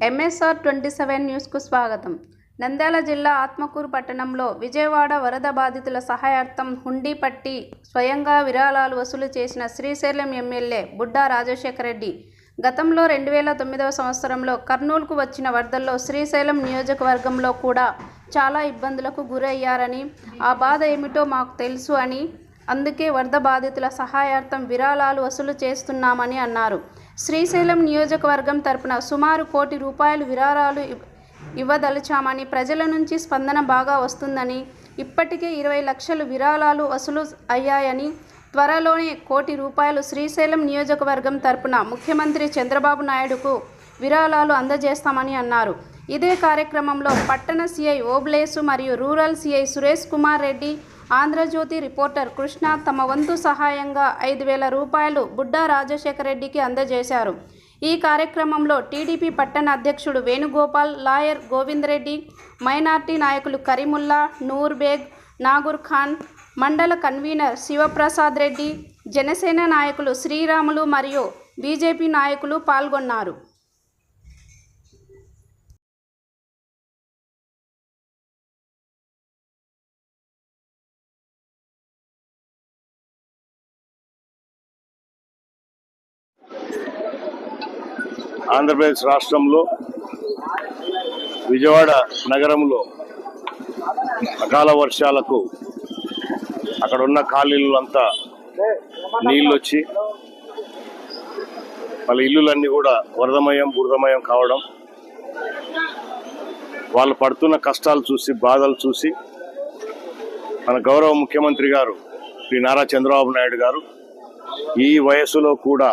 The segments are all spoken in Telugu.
MSR 27 న్యూస్కు స్వాగతం. నంద్యాల జిల్లా ఆత్మకూరు పట్టణంలో విజయవాడ వరద బాధితుల సహాయార్థం హుండీ పట్టి స్వయంగా విరాళాలు వసూలు చేసిన శ్రీశైలం ఎమ్మెల్యే బుడ్డా రాజశేఖర రెడ్డి గతంలో 2009వ సంవత్సరంలో కర్నూలుకు వచ్చిన వరదల్లో శ్రీశైలం నియోజకవర్గంలో కూడా చాలా ఇబ్బందులకు గురయ్యారని, ఆ బాధ ఏమిటో మాకు తెలుసు అని, అందుకే వరద బాధితుల సహాయార్థం విరాళాలు వసూలు చేస్తున్నామని అన్నారు. శ్రీశైలం నియోజకవర్గం తరపున సుమారు ₹1 కోటి విరాళాలు ఇవ్వదలిచామని, ప్రజల నుంచి స్పందన బాగా వస్తుందని, ఇప్పటికే 20 లక్షల విరాళాలు వసూలు అయ్యాయని, త్వరలోనే ₹1 కోటి శ్రీశైలం నియోజకవర్గం తరపున ముఖ్యమంత్రి చంద్రబాబు నాయుడుకు విరాళాలు అందజేస్తామని అన్నారు. ఇదే కార్యక్రమంలో పట్టణ సిఐ ఓబ్లేసు మరియు rural CI Suresh Kumar Reddy, Andhrajyothy reporter Krishna తమ వంతు సహాయంగా ₹5,000 బుడ్డా రాజశేఖర రెడ్డికి అందజేశారు. ఈ కార్యక్రమంలో టీడీపీ పట్టణ అధ్యక్షుడు వేణుగోపాల్, లాయర్ గోవింద్ రెడ్డి, మైనార్టీ నాయకులు కరీముల్లా, నూర్ బేగ్, నాగూర్ ఖాన్, మండల కన్వీనర్ శివప్రసాద్ రెడ్డి, జనసేన నాయకులు శ్రీరాములు మరియు బీజేపీ నాయకులు పాల్గొన్నారు. ఆంధ్రప్రదేశ్ రాష్ట్రంలో విజయవాడ నగరంలో అకాల వర్షాలకు అక్కడ ఉన్న ఖాళీలంతా నీళ్ళు వచ్చి వాళ్ళ ఇల్లులన్నీ కూడా వరదమయం బురదమయం కావడం, వాళ్ళు పడుతున్న కష్టాలు చూసి, బాధలు చూసి మన గౌరవ ముఖ్యమంత్రి గారు శ్రీ నారా చంద్రబాబు నాయుడు గారు ఈ వయసులో కూడా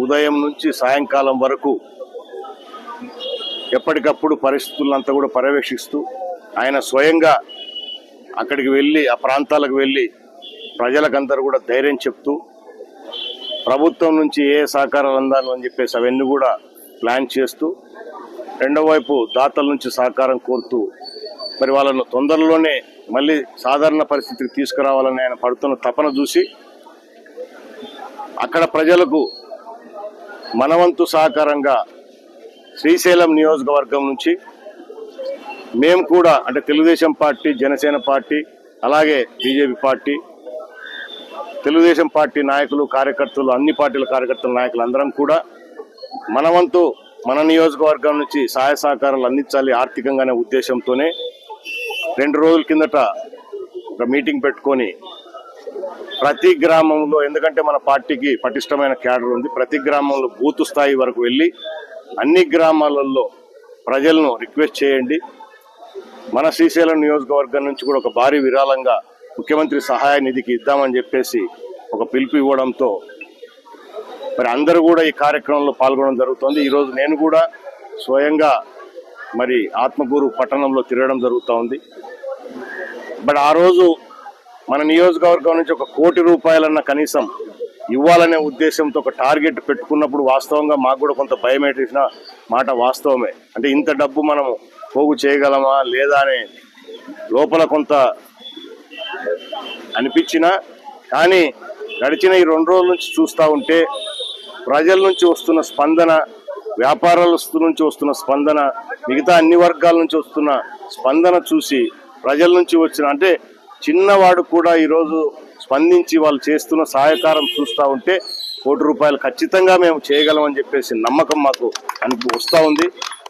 ఉదయం నుంచి సాయంకాలం వరకు ఎప్పటికప్పుడు పరిస్థితులంతా కూడా పర్యవేక్షిస్తూ ఆయన స్వయంగా అక్కడికి వెళ్ళి ఆ ప్రాంతాలకు వెళ్ళి ప్రజలకందరూ కూడా ధైర్యం చెప్తూ ప్రభుత్వం నుంచి ఏ సహకారాలు అందాలని చెప్పేసి అవన్నీ కూడా ప్లాన్ చేస్తూ, రెండో వైపు దాతల నుంచి సహకారం కోరుతూ మరి వాళ్ళను తొందరలోనే మళ్ళీ సాధారణ పరిస్థితికి తీసుకురావాలని ఆయన పడుతున్న తపన చూసి అక్కడ ప్రజలకు మనవంతు సహకారంగా శ్రీశైలం నియోజకవర్గం నుంచి మేము కూడా, అంటే తెలుగుదేశం పార్టీ, జనసేన పార్టీ, అలాగే బీజేపీ పార్టీ, తెలుగుదేశం పార్టీ నాయకులు, కార్యకర్తలు, అన్ని పార్టీల కార్యకర్తల నాయకులు అందరం కూడా మనవంతు మన నియోజకవర్గం నుంచి సహాయ సహకారాలు అందించాలి ఆర్థికంగానే ఉద్దేశంతోనే 2 రోజుల కిందట ఒక మీటింగ్ పెట్టుకొని ప్రతి గ్రామంలో, ఎందుకంటే మన పార్టీకి పటిష్టమైన క్యాడర్ ఉంది, ప్రతి గ్రామంలో బూత్ స్థాయి వరకు వెళ్ళి అన్ని గ్రామాలలో ప్రజలను రిక్వెస్ట్ చేయండి, మన శ్రీశైలం నియోజకవర్గం నుంచి కూడా ఒక భారీ విరాళంగా ముఖ్యమంత్రి సహాయ నిధికి ఇద్దామని చెప్పేసి ఒక పిలుపు ఇవ్వడంతో మరి అందరూ కూడా ఈ కార్యక్రమంలో పాల్గొనడం జరుగుతుంది. ఈరోజు నేను కూడా స్వయంగా మరి ఆత్మకూరు పట్టణంలో తిరగడం జరుగుతూ ఉంది. బట్ ఆ రోజు మన నియోజకవర్గం నుంచి ఒక ₹1 కోటి కనీసం ఇవ్వాలనే ఉద్దేశంతో ఒక టార్గెట్ పెట్టుకున్నప్పుడు వాస్తవంగా మాకు కూడా కొంత భయం వేసిన మాట వాస్తవమే. అంటే ఇంత డబ్బు మనం పోగు చేయగలమా లేదా అనే లోపల కొంత అనిపించినా, కానీ గడిచిన ఈ 2 రోజుల నుంచి చూస్తూ ఉంటే ప్రజల నుంచి వస్తున్న స్పందన, వ్యాపారస్తుల నుంచి వస్తున్న స్పందన, మిగతా అన్ని వర్గాల నుంచి వస్తున్న స్పందన చూసి ప్రజల నుంచి వచ్చిన, అంటే చిన్నవాడు కూడా ఈరోజు స్పందించి వాళ్ళు చేస్తున్న సహాయకారం చూస్తూ ఉంటే ₹1 కోటి ఖచ్చితంగా మేము చేయగలమని చెప్పేసి నమ్మకం మాకు వస్తూ ఉంది.